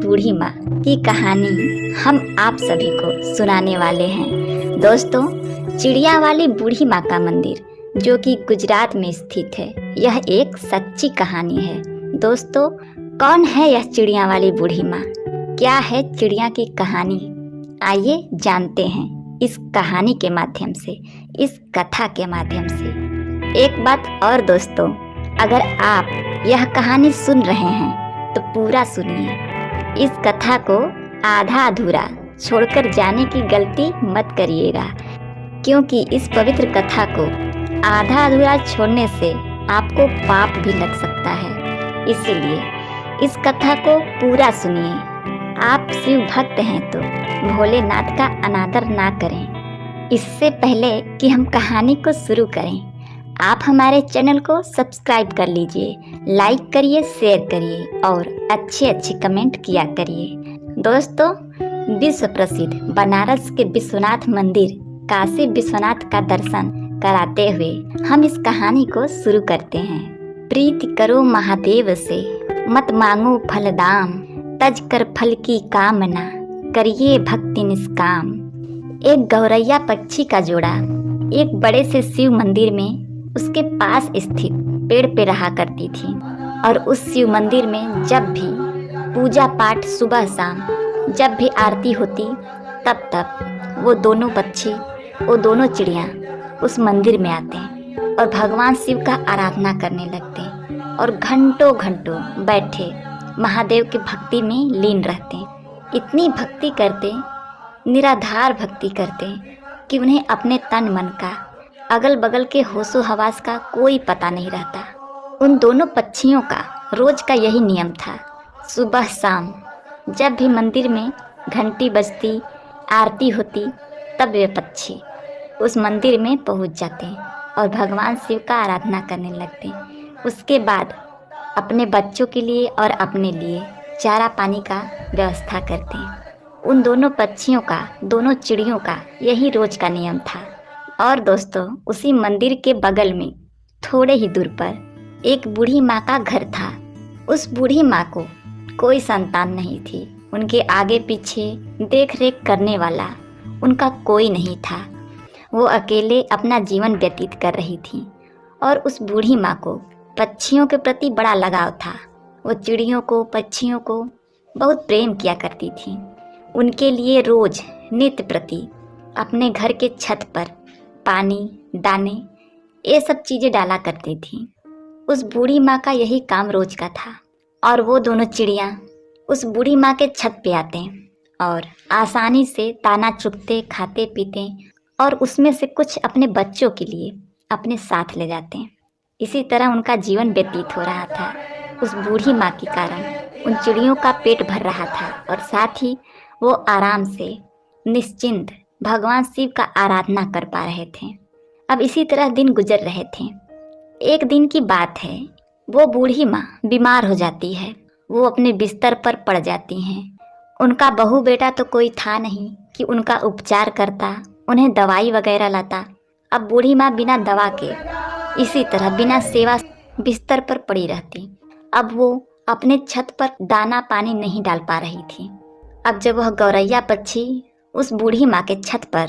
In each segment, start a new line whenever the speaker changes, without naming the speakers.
बूढ़ी माँ की कहानी हम आप सभी को सुनाने वाले हैं। दोस्तों, चिड़िया वाली बूढ़ी माँ का मंदिर जो कि गुजरात में स्थित है, यह एक सच्ची कहानी है। दोस्तों, कौन है यह चिड़िया वाली बूढ़ी माँ? क्या है चिड़िया की कहानी? आइए जानते हैं इस कहानी के माध्यम से, इस कथा के माध्यम से। एक बात और दोस्तों, अगर आप यह कहानी सुन रहे हैं तो पूरा सुनिए। इस कथा को आधा अधूरा छोड़कर जाने की गलती मत करिएगा, क्योंकि इस पवित्र कथा को आधा अधूरा छोड़ने से आपको पाप भी लग सकता है। इसीलिए इस कथा को पूरा सुनिए। आप शिव भक्त हैं तो भोलेनाथ का अनादर ना करें। इससे पहले कि हम कहानी को शुरू करें, आप हमारे चैनल को सब्सक्राइब कर लीजिए, लाइक करिए, शेयर करिए और अच्छे कमेंट किया करिए। दोस्तों, विश्व प्रसिद्ध बनारस के विश्वनाथ मंदिर काशी विश्वनाथ का दर्शन कराते हुए हम इस कहानी को शुरू करते हैं। प्रीति करो महादेव से, मत मांगो फल दाम, तज कर फल की कामना, करिए भक्ति निष्काम। एक गौरैया पक्षी का जोड़ा एक बड़े से शिव मंदिर में उसके पास स्थित पेड़ पे रहा करती थी, और उस शिव मंदिर में जब भी पूजा पाठ, सुबह शाम जब भी आरती होती, तब वो दोनों पक्षी, वो दोनों चिड़िया उस मंदिर में आते और भगवान शिव का आराधना करने लगते और घंटों बैठे महादेव की भक्ति में लीन रहते। इतनी भक्ति करते, निराधार भक्ति करते कि उन्हें अपने तन मन का, अगल बगल के होशो हवास का कोई पता नहीं रहता। उन दोनों पक्षियों का रोज का यही नियम था। सुबह शाम जब भी मंदिर में घंटी बजती, आरती होती, तब वे पक्षी उस मंदिर में पहुंच जाते और भगवान शिव का आराधना करने लगते। उसके बाद अपने बच्चों के लिए और अपने लिए चारा पानी का व्यवस्था करते। उन दोनों पक्षियों का, दोनों चिड़ियों का यही रोज का नियम था। और दोस्तों, उसी मंदिर के बगल में थोड़े ही दूर पर एक बूढ़ी माँ का घर था। उस बूढ़ी माँ को कोई संतान नहीं थी। उनके आगे पीछे देख रेख करने वाला उनका कोई नहीं था। वो अकेले अपना जीवन व्यतीत कर रही थी। और उस बूढ़ी माँ को पक्षियों के प्रति बड़ा लगाव था। वो चिड़ियों को, पक्षियों को बहुत प्रेम किया करती थी। उनके लिए रोज नित्य प्रति अपने घर के छत पर पानी, दाने, ये सब चीज़ें डाला करती थी। उस बूढ़ी माँ का यही काम रोज का था। और वो दोनों चिड़िया उस बूढ़ी माँ के छत पे आते और आसानी से दाना चुगते, खाते पीते और उसमें से कुछ अपने बच्चों के लिए अपने साथ ले जाते। इसी तरह उनका जीवन व्यतीत हो रहा था। उस बूढ़ी माँ के कारण उन चिड़ियों का पेट भर रहा था और साथ ही वो आराम से निश्चिंत भगवान शिव का आराधना कर पा रहे थे। अब इसी तरह दिन गुजर रहे थे। एक दिन की बात है, वो बूढ़ी माँ बीमार हो जाती है। वो अपने बिस्तर पर पड़ जाती हैं। उनका बहू बेटा तो कोई था नहीं कि उनका उपचार करता, उन्हें दवाई वगैरह लाता। अब बूढ़ी माँ बिना दवा के, इसी तरह बिना सेवा बिस्तर पर पड़ी रहती। अब वो अपने छत पर दाना पानी नहीं डाल पा रही थी। अब जब वह गौरैया पक्षी उस बूढ़ी माँ के छत पर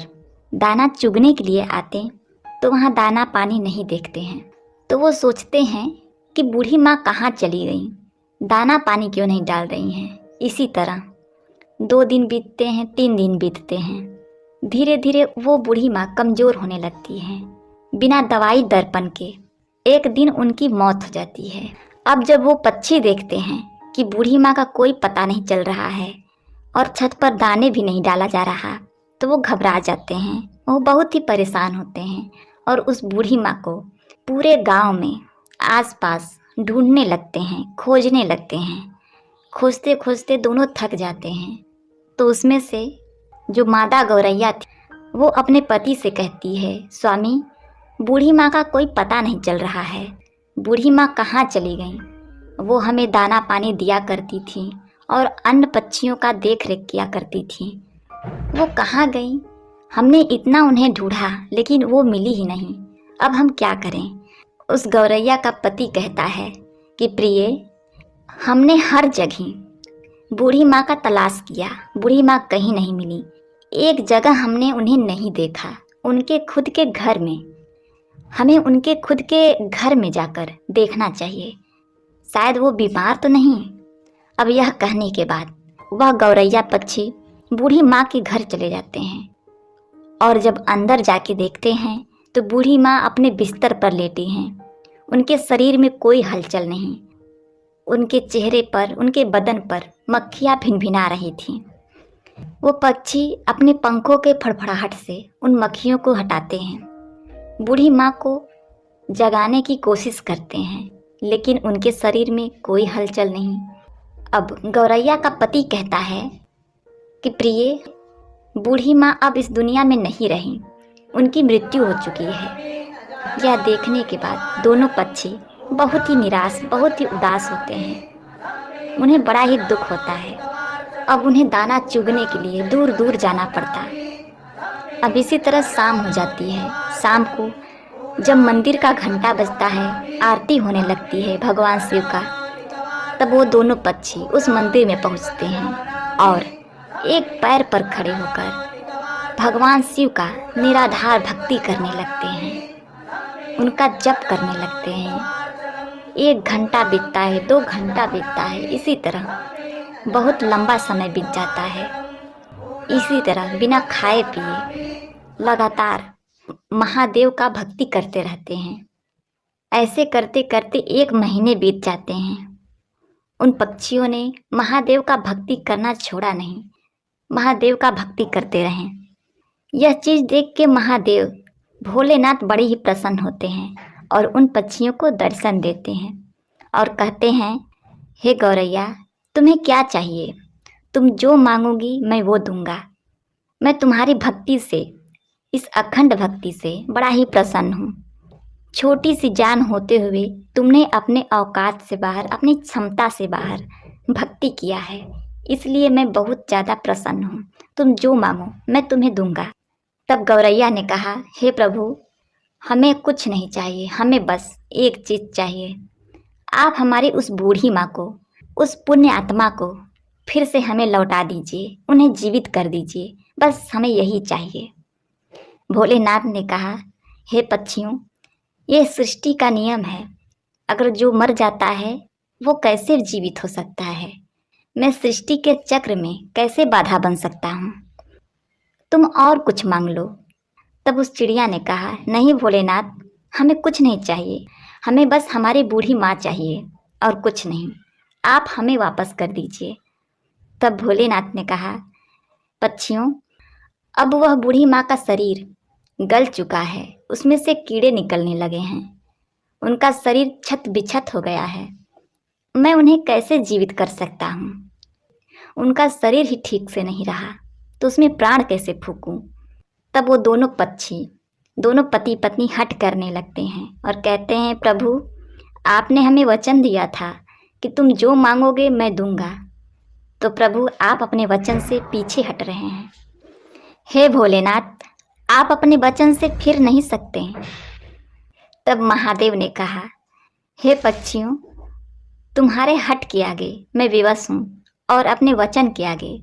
दाना चुगने के लिए आते तो वहाँ दाना पानी नहीं देखते हैं। तो वो सोचते हैं कि बूढ़ी माँ कहाँ चली गई, दाना पानी क्यों नहीं डाल रही हैं। इसी तरह 2 दिन बीतते हैं, 3 दिन बीतते हैं। धीरे धीरे वो बूढ़ी माँ कमज़ोर होने लगती है। बिना दवाई दर्पण के एक दिन उनकी मौत हो जाती है। अब जब वो पक्षी देखते हैं कि बूढ़ी माँ का कोई पता नहीं चल रहा है और छत पर दाने भी नहीं डाला जा रहा, तो वो घबरा जाते हैं। वो बहुत ही परेशान होते हैं और उस बूढ़ी माँ को पूरे गांव में आसपास ढूंढने लगते हैं, खोजने लगते हैं। खोजते खोजते दोनों थक जाते हैं। तो उसमें से जो मादा गौरैया थी, वो अपने पति से कहती है, स्वामी, बूढ़ी माँ का कोई पता नहीं चल रहा है। बूढ़ी माँ कहाँ चली गई? वो हमें दाना पानी दिया करती थी और अन्य पक्षियों का देख रेख किया करती थी। वो कहाँ गई? हमने इतना उन्हें ढूंढा लेकिन वो मिली ही नहीं। अब हम क्या करें? उस गौरैया का पति कहता है कि प्रिय, हमने हर जगह बूढ़ी माँ का तलाश किया, बूढ़ी माँ कहीं नहीं मिली। एक जगह हमने उन्हें नहीं देखा, उनके खुद के घर में। हमें उनके खुद के घर में जाकर देखना चाहिए, शायद वो बीमार तो नहीं। अब यह कहने के बाद वह गौरैया पक्षी बूढ़ी माँ के घर चले जाते हैं और जब अंदर जाके देखते हैं तो बूढ़ी माँ अपने बिस्तर पर लेटी हैं। उनके शरीर में कोई हलचल नहीं, उनके चेहरे पर, उनके बदन पर मक्खियाँ भिनभिना रही थीं। वो पक्षी अपने पंखों के फड़फड़ाहट से उन मक्खियों को हटाते हैं। बूढ़ी माँ को जगाने की कोशिश करते हैं, लेकिन उनके शरीर में कोई हलचल नहीं। अब गौरैया का पति कहता है कि प्रिय, बूढ़ी माँ अब इस दुनिया में नहीं रही, उनकी मृत्यु हो चुकी है। यह देखने के बाद दोनों पक्षी बहुत ही निराश, बहुत ही उदास होते हैं। उन्हें बड़ा ही दुख होता है। अब उन्हें दाना चुगने के लिए दूर दूर जाना पड़ता है। अब इसी तरह शाम हो जाती है। शाम को जब मंदिर का घंटा बजता है, आरती होने लगती है भगवान शिव का, तब वो दोनों पक्षी उस मंदिर में पहुंचते हैं और एक पैर पर खड़े होकर भगवान शिव का निराधार भक्ति करने लगते हैं, उनका जप करने लगते हैं। 1 घंटा बीतता है, 2 घंटा बीतता है, इसी तरह बहुत लंबा समय बीत जाता है। इसी तरह बिना खाए पिए लगातार महादेव का भक्ति करते रहते हैं। ऐसे करते करते 1 महीने बीत जाते हैं। उन पक्षियों ने महादेव का भक्ति करना छोड़ा नहीं, महादेव का भक्ति करते रहें। यह चीज़ देख के महादेव भोलेनाथ बड़े ही प्रसन्न होते हैं और उन पक्षियों को दर्शन देते हैं और कहते हैं, हे गौरैया, तुम्हें क्या चाहिए? तुम जो मांगोगी मैं वो दूंगा। मैं तुम्हारी भक्ति से, इस अखंड भक्ति से बड़ा ही प्रसन्न हूँ। छोटी सी जान होते हुए तुमने अपने औकात से बाहर, अपनी क्षमता से बाहर भक्ति किया है, इसलिए मैं बहुत ज़्यादा प्रसन्न हूँ। तुम जो मांगो मैं तुम्हें दूंगा। तब गौरैया ने कहा, हे प्रभु, हमें कुछ नहीं चाहिए, हमें बस एक चीज़ चाहिए। आप हमारी उस बूढ़ी माँ को, उस पुण्य आत्मा को फिर से हमें लौटा दीजिए, उन्हें जीवित कर दीजिए, बस हमें यही चाहिए। भोलेनाथ ने कहा, हे पक्षियों, ये सृष्टि का नियम है, अगर जो मर जाता है वो कैसे जीवित हो सकता है? मैं सृष्टि के चक्र में कैसे बाधा बन सकता हूँ? तुम और कुछ मांग लो। तब उस चिड़िया ने कहा, नहीं भोलेनाथ, हमें कुछ नहीं चाहिए, हमें बस हमारी बूढ़ी माँ चाहिए और कुछ नहीं, आप हमें वापस कर दीजिए। तब भोलेनाथ ने कहा, पक्षियों, अब वह बूढ़ी माँ का शरीर गल चुका है, उसमें से कीड़े निकलने लगे हैं, उनका शरीर छत बिछत हो गया है, मैं उन्हें कैसे जीवित कर सकता हूँ? उनका शरीर ही ठीक से नहीं रहा तो उसमें प्राण कैसे फूंकूं? तब वो दोनों पक्षी, दोनों पति पत्नी हट करने लगते हैं और कहते हैं, प्रभु, आपने हमें वचन दिया था कि तुम जो मांगोगे मैं दूंगा, तो प्रभु आप अपने वचन से पीछे हट रहे हैं। हे भोलेनाथ, आप अपने वचन से फिर नहीं सकते। तब महादेव ने कहा, हे पक्षियों, तुम्हारे हट के आगे मैं विवश हूँ और अपने वचन के आगे।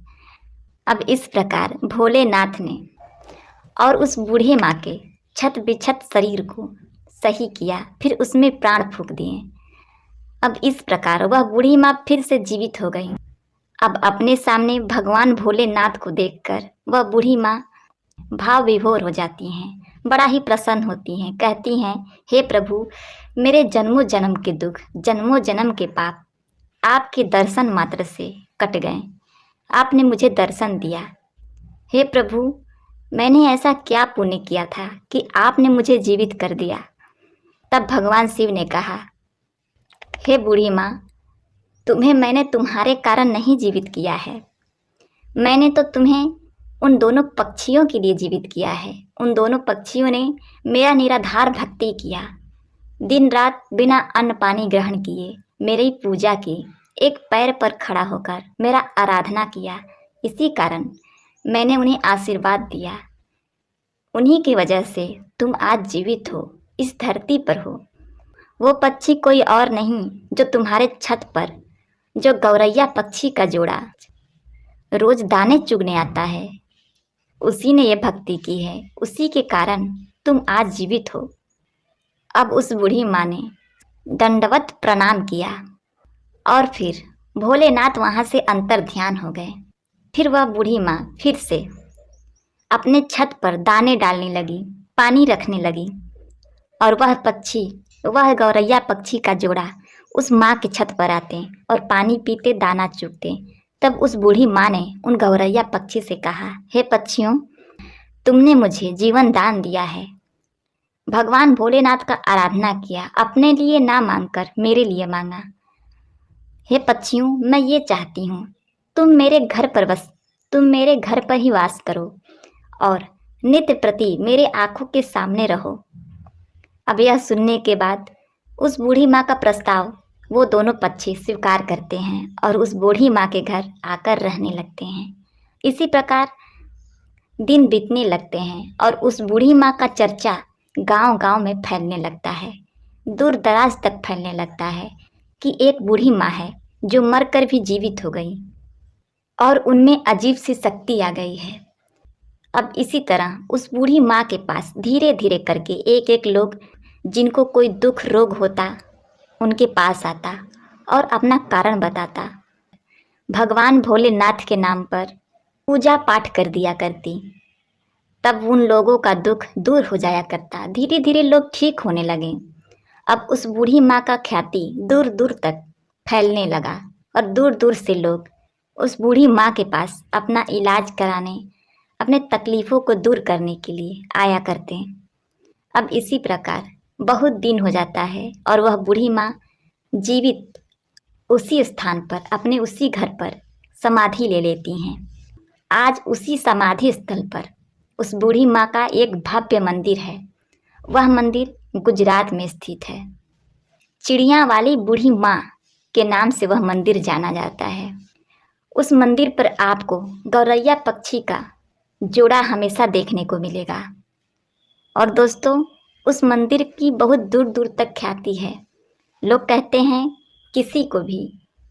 अब इस प्रकार भोलेनाथ ने और उस बूढ़े माँ के छत बिछत शरीर को सही किया, फिर उसमें प्राण फूंक दिए। अब इस प्रकार वह बूढ़ी माँ फिर से जीवित हो गई। अब अपने सामने भगवान भोलेनाथ को देखकर वह बूढ़ी माँ भाव विभोर हो जाती हैं, बड़ा ही प्रसन्न होती हैं। कहती हैं, हे प्रभु, मेरे जन्मों जन्म के दुख, जन्मों जन्म के पाप आपके दर्शन मात्र से कट गए। आपने मुझे दर्शन दिया। हे प्रभु, मैंने ऐसा क्या पुण्य किया था कि आपने मुझे जीवित कर दिया? तब भगवान शिव ने कहा, हे बूढ़ी माँ, तुम्हें मैंने तुम्हारे कारण नहीं जीवित किया है, मैंने तो तुम्हें उन दोनों पक्षियों के लिए जीवित किया है। उन दोनों पक्षियों ने मेरा निराधार भक्ति किया, दिन रात बिना अन्न पानी ग्रहण किए मेरी पूजा की, एक पैर पर खड़ा होकर मेरा आराधना किया। इसी कारण मैंने उन्हें आशीर्वाद दिया। उन्हीं की वजह से तुम आज जीवित हो, इस धरती पर हो। वो पक्षी कोई और नहीं जो तुम्हारे छत पर जो गौरैया पक्षी का जोड़ा रोज दाने चुगने आता है, उसी ने ये भक्ति की है, उसी के कारण तुम आज जीवित हो। अब उस बूढ़ी माँ ने दंडवत प्रणाम किया और फिर भोलेनाथ वहाँ से अंतर ध्यान हो गए। फिर वह बूढ़ी माँ फिर से अपने छत पर दाने डालने लगी, पानी रखने लगी और वह गौरैया पक्षी का जोड़ा उस माँ के छत पर आते और पानी पीते, दाना चुगते। तब उस बूढ़ी माँ ने उन गौरैया पक्षी से कहा, हे पक्षियों, तुमने मुझे जीवन दान दिया है, भगवान भोलेनाथ का आराधना किया, अपने लिए ना मांगकर मेरे लिए मांगा। हे पक्षियों, मैं ये चाहती हूँ तुम मेरे घर पर ही वास करो और नित्य प्रति मेरे आंखों के सामने रहो। अब यह सुनने के बाद उस बूढ़ी माँ का प्रस्ताव वो दोनों पक्षी स्वीकार करते हैं और उस बूढ़ी माँ के घर आकर रहने लगते हैं। इसी प्रकार दिन बीतने लगते हैं और उस बूढ़ी माँ का चर्चा गांव-गांव में फैलने लगता है, दूर दराज तक फैलने लगता है कि एक बूढ़ी माँ है जो मरकर भी जीवित हो गई और उनमें अजीब सी शक्ति आ गई है। अब इसी तरह उस बूढ़ी माँ के पास धीरे धीरे करके एक एक लोग जिनको कोई दुख रोग होता उनके पास आता और अपना कारण बताता। भगवान भोलेनाथ के नाम पर पूजा पाठ कर दिया करती, तब उन लोगों का दुख दूर हो जाया करता। धीरे धीरे लोग ठीक होने लगे। अब उस बूढ़ी माँ का ख्याति दूर दूर तक फैलने लगा और दूर दूर से लोग उस बूढ़ी माँ के पास अपना इलाज कराने, अपने तकलीफ़ों को दूर करने के लिए आया करते। अब इसी प्रकार बहुत दिन हो जाता है और वह बूढ़ी माँ जीवित उसी स्थान पर, अपने उसी घर पर समाधि ले लेती हैं। आज उसी समाधि स्थल पर उस बूढ़ी माँ का एक भव्य मंदिर है। वह मंदिर गुजरात में स्थित है। चिड़िया वाली बूढ़ी माँ के नाम से वह मंदिर जाना जाता है। उस मंदिर पर आपको गौरैया पक्षी का जोड़ा हमेशा देखने को मिलेगा। और दोस्तों, उस मंदिर की बहुत दूर दूर तक ख्याति है। लोग कहते हैं किसी को भी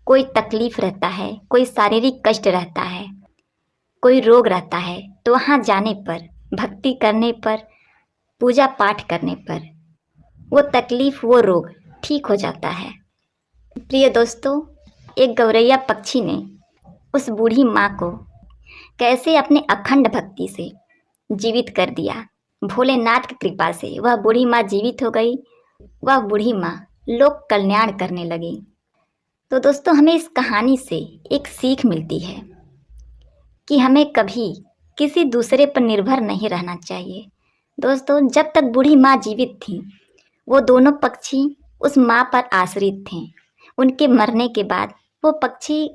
कोई तकलीफ रहता है, कोई शारीरिक कष्ट रहता है, कोई रोग रहता है, तो वहाँ जाने पर, भक्ति करने पर, पूजा पाठ करने पर वो तकलीफ, वो रोग ठीक हो जाता है। प्रिय दोस्तों, एक गौरैया पक्षी ने उस बूढ़ी माँ को कैसे अपने अखंड भक्ति से जीवित कर दिया। भोलेनाथ की कृपा से वह बूढ़ी माँ जीवित हो गई। वह बूढ़ी माँ लोक कल्याण करने लगी। तो दोस्तों, हमें इस कहानी से एक सीख मिलती है कि हमें कभी किसी दूसरे पर निर्भर नहीं रहना चाहिए। दोस्तों, जब तक बूढ़ी माँ जीवित थी, वो दोनों पक्षी उस माँ पर आश्रित थे। उनके मरने के बाद वो पक्षी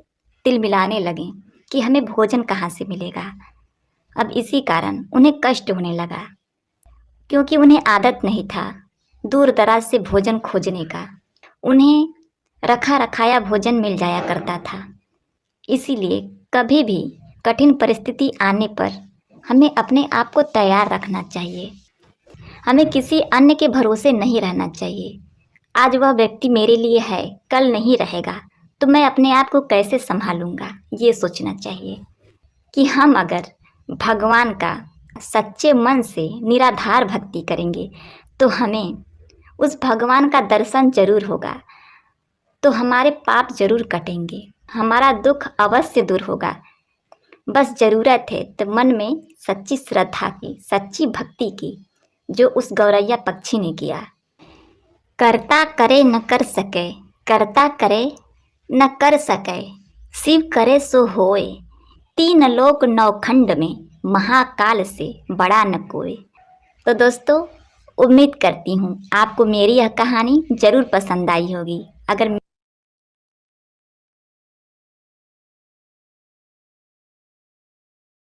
तिलमिलाने लगे कि हमें भोजन कहाँ से मिलेगा। अब इसी कारण उन्हें कष्ट होने लगा, क्योंकि उन्हें आदत नहीं था दूर दराज से भोजन खोजने का। उन्हें रखा रखाया भोजन मिल जाया करता था। इसीलिए कभी भी कठिन परिस्थिति आने पर हमें अपने आप को तैयार रखना चाहिए। हमें किसी अन्य के भरोसे नहीं रहना चाहिए। आज वह व्यक्ति मेरे लिए है, कल नहीं रहेगा, तो मैं अपने आप को कैसे संभालूंगा, ये सोचना चाहिए कि हम अगर भगवान का सच्चे मन से निराधार भक्ति करेंगे तो हमें उस भगवान का दर्शन जरूर होगा, तो हमारे पाप जरूर कटेंगे, हमारा दुख अवश्य दूर होगा। बस ज़रूरत है तो मन में सच्ची श्रद्धा की, सच्ची भक्ति की, जो उस गौरैया पक्षी ने किया। करता करे न कर सके, करता करे न कर सके, शिव करे सो होए, तीन लोक नौखंड में महाकाल से बड़ा न कोई। तो दोस्तों, उम्मीद करती हूँ आपको मेरी यह कहानी ज़रूर पसंद आई होगी। अगर